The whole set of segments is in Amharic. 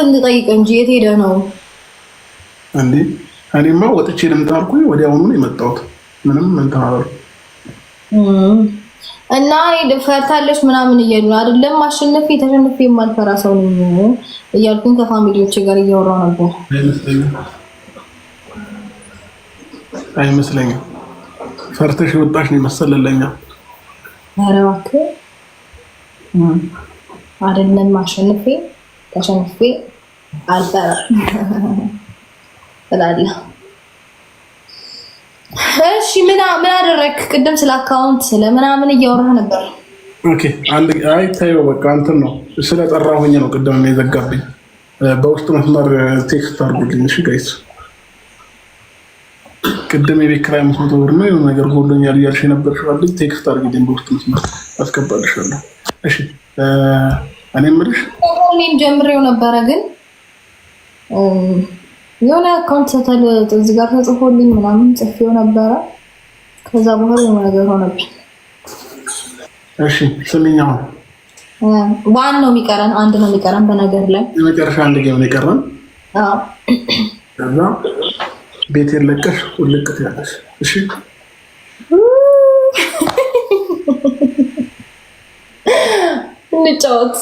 እንጠይቅ እንጂ የት ሄደህ ነው እንዴ? እኔማ ወጥቼ ልምጣ አልኩኝ። ወዲያውኑ ነው የመጣሁት። ምንም እንትን አላልኩም። እና ፈርታለች ምናምን እያሉ አይደለም። አሸነፌ ተሸነፌ የማልፈራ ሰው ነው እያልኩኝ ከፋሚሊዎቼ ጋር እያወራሁ ነበር። አይመስለኝም። ፈርተሽ የወጣሽ ነው መሰለለኛ። ኧረ እባክህ አይደለም። አሸነፌ ተሸነፌ አልፈራም እላለሁ። እሺ ምን አደረክ? ቅድም ስለ አካውንት ስለ ምናምን እያወራህ ነበር። ኦኬ አይ ታየው በቃ እንትን ነው ስለጠራሁኝ ነው ቅድም ነው የዘጋብኝ። በውስጥ መስመር ቴክስት አድርጉልኝ እሺ ጋይስ። ቅድም የቤት ኪራይ 500 ብር ነው የሆነ ነገር ጎሎኛል እያልሽ ነበር። ሸዋልኝ ቴክስት አድርጊልኝ በውስጥ መስመር አስገባልሻለሁ። እሺ እኔ የምልሽ እኔም ጀምሬው ነበረ ግን የሆነ አካውንት ሰተል እዚህ ጋር ተጽፎልኝ ምናምን ጽፌው ነበረ። ከዛ በኋላ የሆነ ነገር ሆነብኝ። እሺ ስሚኛው ዋን ነው የሚቀረን፣ አንድ ነው የሚቀረን በነገር ላይ የመጨረሻ አንድ ጌም ነው የቀረን። አዎ ከዛ ቤት የለቀሽ ውልቅት ያለሽ እሺ። እንጫወት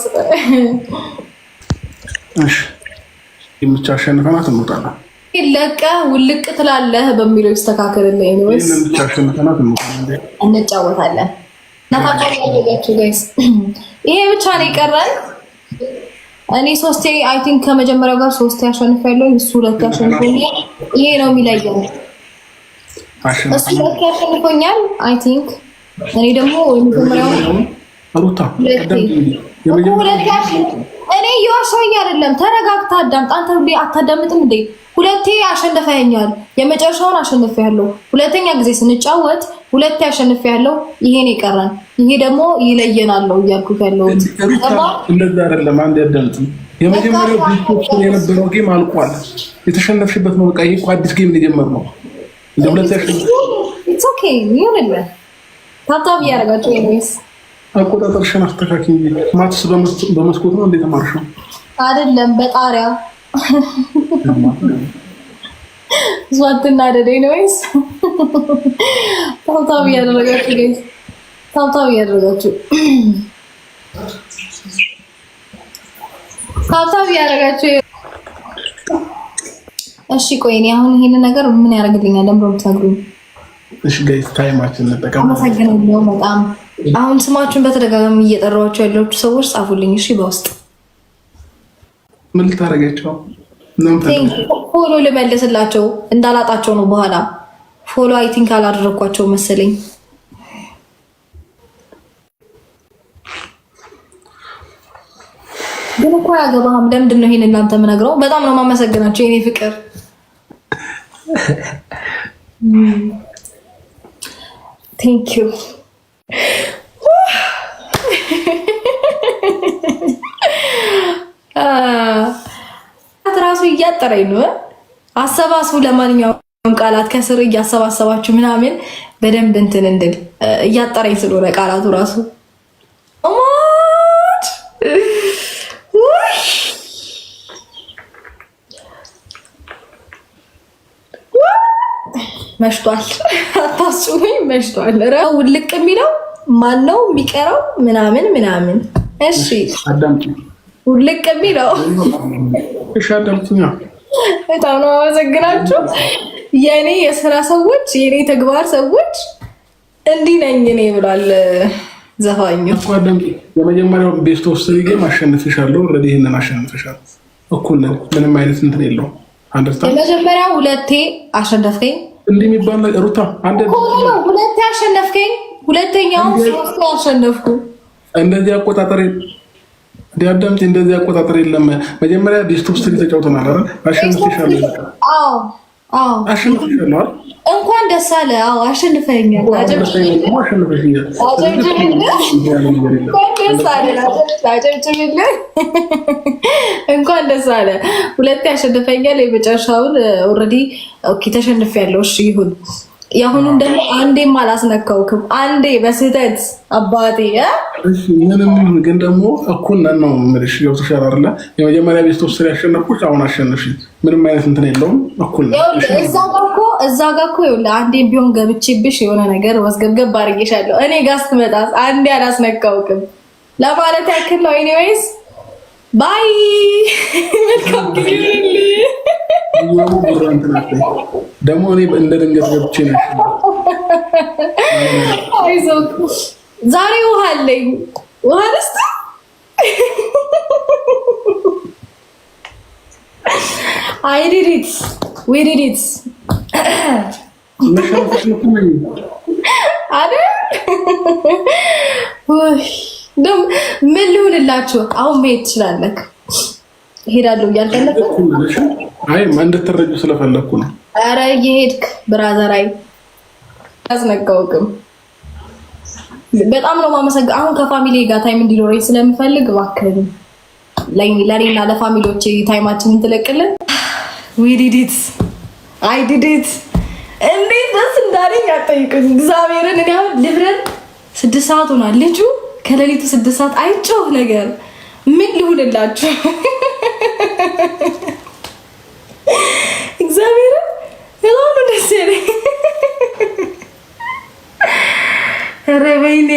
እሺ። የምቻ አሸንፈናት እንውጣለን። ለቀ ውልቅ ትላለህ በሚለው ይስተካከልልኝ ነው ወይስ የምቻ አሸንፈናት እንውጣለን? እንጫወታለን። ናታባያችሁ ጋይስ ይሄ ብቻ ነው የቀረን። እኔ ሶስቴ አይ ቲንክ ከመጀመሪያው ጋር ሶስቴ አሸንፋለሁ፣ እሱ ሁለት አሸንፎኛል። ይሄ ነው የሚለየው። እሱ ሁለት አሸንፎኛል አይ ቲንክ። እኔ ደግሞ የመጀመሪያው ሩታ እኔ እየዋሻኝ አይደለም። ተረጋግተህ አዳምጥ። አንተ ሁሌ አታዳምጥም እንዴ? ሁለቴ አሸንፈኸኛል። የመጨረሻውን አሸንፌያለሁ። ሁለተኛ ጊዜ ስንጫወት ሁለቴ አሸንፌያለሁ። ይሄን የቀረን ይሄ ደግሞ ይለየናል ነው እያልኩት ያለሁት። እንደዛ አይደለም። አንድ ያዳምጥ። የመጀመሪያው ቢስኮፕ የነበረው ጌም አልቋል። የተሸነፍሽበት ነው። በቃ ይሄ እኮ አዲስ ጌም ሊጀመር ነው። እንደ ሁለቴ ኢትስ ኦኬ ይሁንልህ። ታብታብ እያደረጋችሁ ኤኒዌይስ አቆጣጠርሽን አስተካክኝ። ማትስ በመስኮት ነው እንዴት ተማርሽው? አይደለም በጣሪያ ዟትና ደደይ ነው ወይስ ታብታብ እያደረጋችሁ ጋይስ? ታብታብ እያደረጋችሁ ታብታብ እያደረጋችሁ። እሺ ቆይ እኔ አሁን ይሄንን ነገር ምን ያደርግልኛል? ለምን ብትነግሩኝ? እሺ ጋይስ ታይማችን እንጠቀም። አመሰግናለሁ በጣም። አሁን ስማችሁን በተደጋጋሚ እየጠራኋቸው ያላችሁ ሰዎች ጻፉልኝ እሺ በውስጥ። ምን ልታረጋቸው? ፎሎ ልመልስላቸው እንዳላጣቸው ነው በኋላ። ፎሎ አይ ቲንክ አላደረኳቸው መሰለኝ። ግን እኮ አያገባህም። ለምንድን ነው ይሄን እናንተ የምነግረው? በጣም ነው የማመሰግናቸው የኔ ፍቅር። ቴንክ ዩ ራሱ እያጠረኝ ነው። አሰባስቡ። ለማንኛውም ቃላት ከስር እያሰባሰባችሁ ምናምን በደንብ እንትን እንድል እያጠረኝ ስለሆነ ቃላቱ ራሱ መሽቷል። አታስቡኝ መሽቷል። ውልቅ የሚለው ማን ነው የሚቀረው? ምናምን ምናምን። እሺ አዳምጪ። ውልቅ የሚለው እሺ አዳምጪኛ። በጣም ነው አመሰግናችሁ የኔ የስራ ሰዎች፣ የኔ ተግባር ሰዎች። እንዲህ ነኝ እኔ ብሏል ዘፋኙ። አዳምጪ። የመጀመሪያው ቤስት ኦፍ ስሪ ጌም አሸንፍሻለሁ። ኦልሬዲ ይሄንን አሸንፍሻለሁ። እኩል ነን። ምንም አይነት እንትን የለውም። አንደርስታንድ። የመጀመሪያው ሁለቴ አሸነፍከኝ። እንዲህ የሚባል ነገር ሩታ አንድ ሁለቴ አሸነፍከኝ። ሁለተኛው ሶስቴ አሸነፍኩ። እንደዚህ አቆጣጠር ዲያዳምጪ። እንደዚህ አቆጣጠር የለም። መጀመሪያ ቤስት ኦፍ ስሪ ተጫውተናል አይደል? አሸንፍሻለሁ። አዎ አዎ አሸንፍሻለሁ አይደል? እንኳን ደስ አለ። አዎ አሸንፈኛል። አጨብጭብልኝ። እንኳን ደስ አለ። ሁለቴ አሸንፈኛል። የመጨረሻውን ኦልሬዲ ኦኬ ተሸንፌያለሁ። እሺ ይሁን። የአሁኑን ደግሞ አንዴም አላስነካውክም። አንዴ በስህተት አባቴ እሺ ምንም ይሁን ግን ደግሞ እኩል ነን ነው የምልሽ። ገብቶሻል አይደለ? የመጀመሪያ ቤት ውስጥ ያሸነፍኩሽ አሁን አሸነፍሽ። ምንም አይነት እንትን የለውም። እኩል ነው። እዛ ጋር እኮ ይኸውልህ አንዴም ቢሆን ገብቼብሽ የሆነ ነገር ወስገብገብ አድርጌሻለሁ። እኔ ጋር ስትመጣ አንዴ አላስነካውክም ለማለት ያክል ነው። ኤኒዌይስ ባይ መልካም ጊዜ ደግሞ እኔ እንደ ድንገት ገብቼ ነው። አይዞህ ዛሬ ውሃ አለኝ። ውሃ ደስታ I did it. We did it. ምን ልሁንላችሁ? አሁን መሄድ ትችላለህ። ሄዳለሁ እያልከለፈ አይ እንድትረጁ ስለፈለኩ ነው። ኧረ እየሄድክ ብራዘር፣ አይ አስነካውክም። በጣም ነው የማመሰግነው። አሁን ከፋሚሊ ጋር ታይም እንዲኖረኝ ስለምፈልግ እባክህ ለኔና ለፋሚሊዎቼ ታይማችንን ትለቅልን። we did it. I did it. እንዴት ደስ እንዳለኝ አጠይቁኝ። እግዚአብሔርን እኔ አሁን ልብረን 6 ሰዓት ሆኗል። ልጁ ከሌሊቱ 6 ሰዓት አይጮህ ነገር ምን ልሁንላችሁ? እግዚአብሔርን በጣም ነው ደስ ያለኝ። ኧረ በይኔ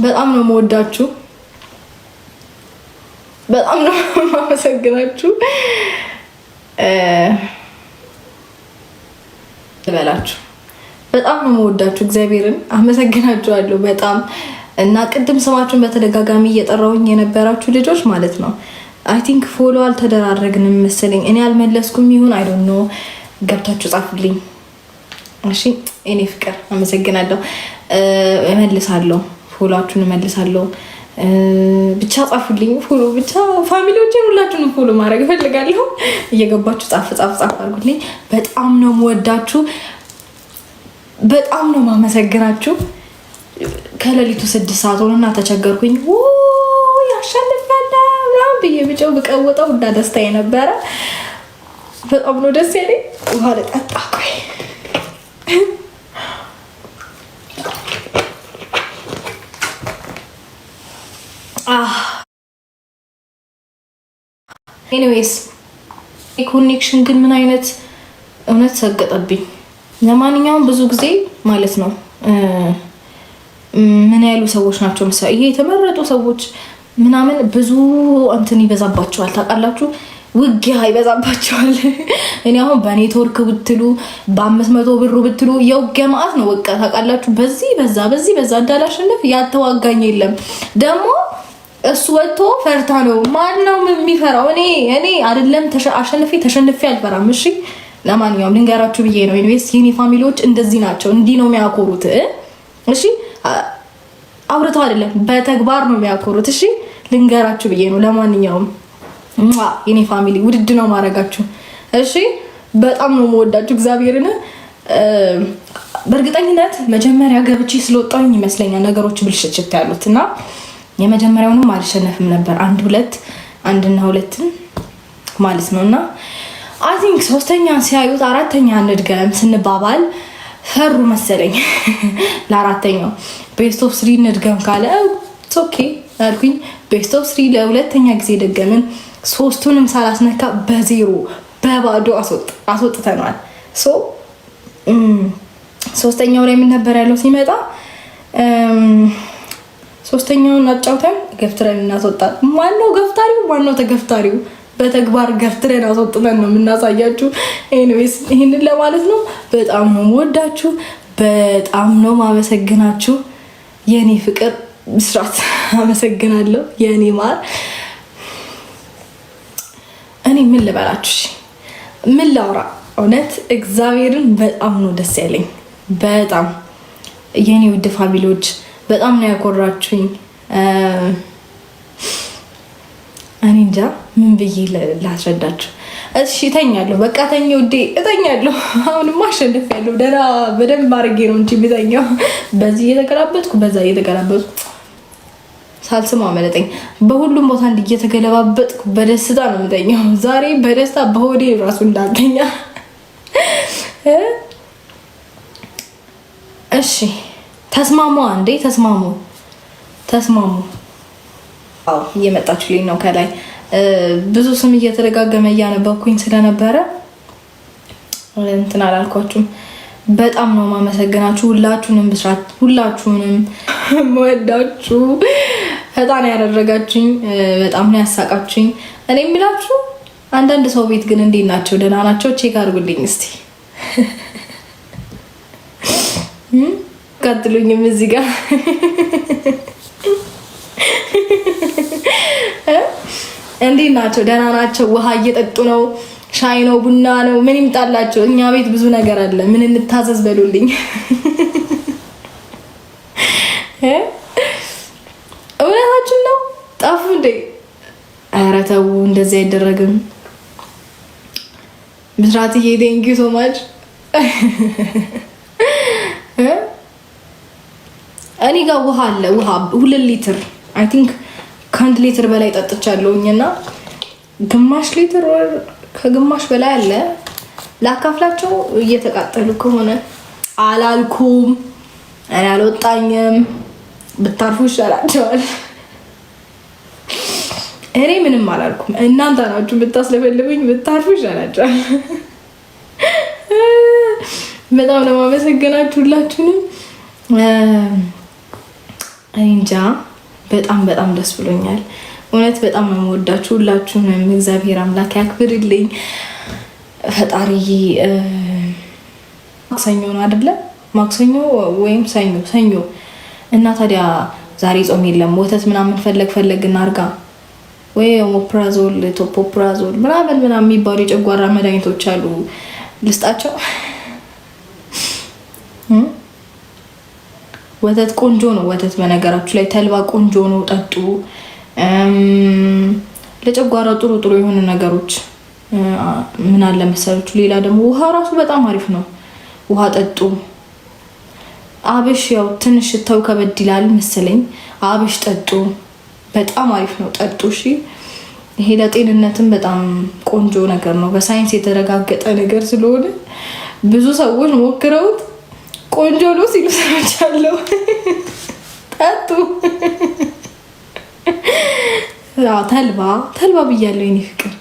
በጣም ነው የምወዳችሁ። በጣም ነው የማመሰግናችሁ። ልበላችሁ በጣም ነው የምወዳችሁ። እግዚአብሔርን አመሰግናችኋለሁ በጣም እና ቅድም ስማችሁን በተደጋጋሚ እየጠራሁኝ የነበራችሁ ልጆች ማለት ነው አይ ቲንክ ፎሎ አልተደራረግንም መሰለኝ። እኔ አልመለስኩም ይሁን አይ ዶንት ኖ። ገብታችሁ ጻፉልኝ እሺ። እኔ ፍቅር አመሰግናለሁ። እመልሳለሁ፣ ፎሎአችሁን እመልሳለሁ። ብቻ ጻፉልኝ ፎሎ ብቻ። ፋሚሊዎቼ ሁላችሁንም ፎሎ ማድረግ እፈልጋለሁ። እየገባችሁ ጻፍ አድርጉልኝ። በጣም ነው የምወዳችሁ፣ በጣም ነው የማመሰግናችሁ። ከሌሊቱ 6 ሰዓት ሆነና ተቸገርኩኝ። ያሸንፋለሁ ምናምን ብዬ ብጨው ብቀወጠው እና ደስታዬ ነበረ። በጣም ነው ደስ ያለኝ። ውሃ ልጠጣ ቆይ። ኤኒዌይስ ኮኔክሽን ግን ምን አይነት እውነት ሰገጠብኝ። ለማንኛውም ብዙ ጊዜ ማለት ነው ምን ያሉ ሰዎች ናቸው መሰለኝ ይሄ የተመረጡ ሰዎች ምናምን ብዙ እንትን ይበዛባቸዋል። ታውቃላችሁ ውጊያ ይበዛባቸዋል። እኔ አሁን በኔትወርክ ብትሉ በ500 ብር ብትሉ የውጊያ ማዕት ነው በቃ ታውቃላችሁ። በዚህ በዛ እንዳላሸንፍ ያተዋጋኝ የለም። ደግሞ እሱ ወጥቶ ፈርታ ነው። ማን ነው የሚፈራው? እኔ አይደለም ተሸንፌ አልፈራም። እሺ ለማንኛውም ልንገራችሁ ብዬ ነው። ኢንቨስት የኔ ፋሚሊዎች እንደዚህ ናቸው። እንዲህ ነው የሚያኮሩት። እሺ አውርተው አይደለም በተግባር ነው የሚያኮሩት። እሺ ልንገራችሁ ብዬ ነው። ለማንኛውም የኔ ፋሚሊ ውድድ ነው ማድረጋችሁ። እሺ በጣም ነው የምወዳችሁ እግዚአብሔርን። በእርግጠኝነት መጀመሪያ ገብቼ ስለወጣሁኝ ይመስለኛል ነገሮች ብልሽት ያሉት እና የመጀመሪያውንም አልሸነፍም ነበር። 1 2 ማለት ነውና አይ ቲንክ 3ኛ ሲያዩት 4ኛ እንድገም ስንባባል ፈሩ መሰለኝ። ለ4ኛው ቤስት ኦፍ 3 እንድገም ካለ ኦኬ አልኩኝ። ቤስት ኦፍ 3 ለሁለተኛ ጊዜ ደገምን። 3ቱንም ሳላስነካ በዜሮ በባዶ አስወጥተናል። ሶ 3ኛው ላይ ምን ነበር ያለው ሲመጣ 3ኛውን አጫውተን ገፍትረን እናስወጣት። ማነው ገፍታሪው? ማነው ተገፍታሪው? በተግባር ገፍትረን አስወጥተን ነው የምናሳያችሁ። ኤኒዌይስ ይሄንን ለማለት ነው። በጣም ነው የምወዳችሁ፣ በጣም ነው ማመሰግናችሁ። የኔ ፍቅር ብስራት አመሰግናለሁ። የኔ ማር እኔ ምን ልበላችሁ? ምን ላውራ? እውነት እግዚአብሔርን በጣም ነው ደስ ያለኝ። በጣም የኔ ውድ ፋሚሊዎች በጣም ነው ያኮራችሁኝ። እኔ እንጃ ምን ብዬ ላስረዳችሁ። እሺ እተኛለሁ፣ በቃ ተኛ ውዴ፣ እተኛለሁ። አሁንማ አሸንፊያለሁ። ደህና በደንብ አድርጌ ነው እንጂ የምተኛው። በዚህ እየተገላበጥኩ በዛ እየተገላበጥኩ ሳልስማ መለጠኝ። በሁሉም ቦታ እየተገለባበጥኩ በደስታ ነው የምተኛው። ዛሬ በደስታ በሆዴ ራሱ እንዳልተኛ እሺ ተስማሙ፣ አንዴ ተስማሙ። አዎ እየመጣችሁልኝ ነው ከላይ ብዙ ስም እየተደጋገመ እያነበብኩኝ ስለነበረ እንትን አላልኳችሁም። በጣም ነው ማመሰግናችሁ ሁላችሁንም፣ ብስራት ሁላችሁንም ወዳችሁ ፈጣን ያደረጋችኝ በጣም ነው ያሳቃችኝ። እኔ የሚላችሁ አንዳንድ ሰው ቤት ግን እንዴት ናቸው? ደህና ናቸው? ቼክ አድርጉልኝ እስቲ። ቀጥሉኝም እዚህ ጋር እንዴት ናቸው? ደህና ናቸው? ውሃ እየጠጡ ነው? ሻይ ነው? ቡና ነው? ምን ይምጣላቸው? እኛ ቤት ብዙ ነገር አለ። ምን እንታዘዝ በሉልኝ። እውነታችን ነው። ጠፉ እንዴ? ኧረ ተው፣ እንደዚህ አይደረግም። ብስራትዬ ቴንኪው ሶ ማች። እኔ ጋር ውሃ አለ። ውሃ 2 ሊትር አይ ቲንክ ከ1 ሊትር በላይ ጠጥቻለሁኝና ግማሽ ሊትር ከግማሽ በላይ አለ። ላካፍላቸው እየተቃጠሉ ከሆነ አላልኩም። እኔ አልወጣኝም። ብታርፉ ይሻላቸዋል። እኔ ምንም አላልኩም። እናንተ ናችሁ ብታስለፈልጉኝ። ብታርፉ ይሻላቸዋል። በጣም ነው የማመሰግናችሁ ሁላችሁንም። እንጃ በጣም ደስ ብሎኛል። እውነት በጣም ነው የምወዳችሁ ሁላችሁንም። እግዚአብሔር አምላክ ያክብርልኝ። ፈጣሪ ማክሰኞ ነው አይደለ? ማክሰኞ ወይም ሰኞ እና ታዲያ ዛሬ ጾም የለም። ወተት ምናምን ፈለግ እናርጋ ወይ ኦፕራዞል፣ ቶፖፕራዞል ምናምን የሚባሉ የጨጓራ መድኃኒቶች አሉ። ልስጣቸው። ወተት ቆንጆ ነው። ወተት በነገራችሁ ላይ ተልባ ቆንጆ ነው፣ ጠጡ። ለጨጓራ ጥሩ የሆኑ ነገሮች ምን አለ መሰላችሁ። ሌላ ደግሞ ውሃ ራሱ በጣም አሪፍ ነው። ውሃ ጠጡ። አብሽ ያው ትንሽ ሽታው ከበድ ይላል መሰለኝ። አብሽ ጠጡ። በጣም አሪፍ ነው፣ ጠጡ። እሺ ይሄ ለጤንነትም በጣም ቆንጆ ነገር ነው። በሳይንስ የተረጋገጠ ነገር ስለሆነ ብዙ ሰዎች ሞክረውት ቆንጆ ነው ሲሉ ሰምቻለሁ። ጠጡ። ተልባ ብያለሁ የኔ ፍቅር።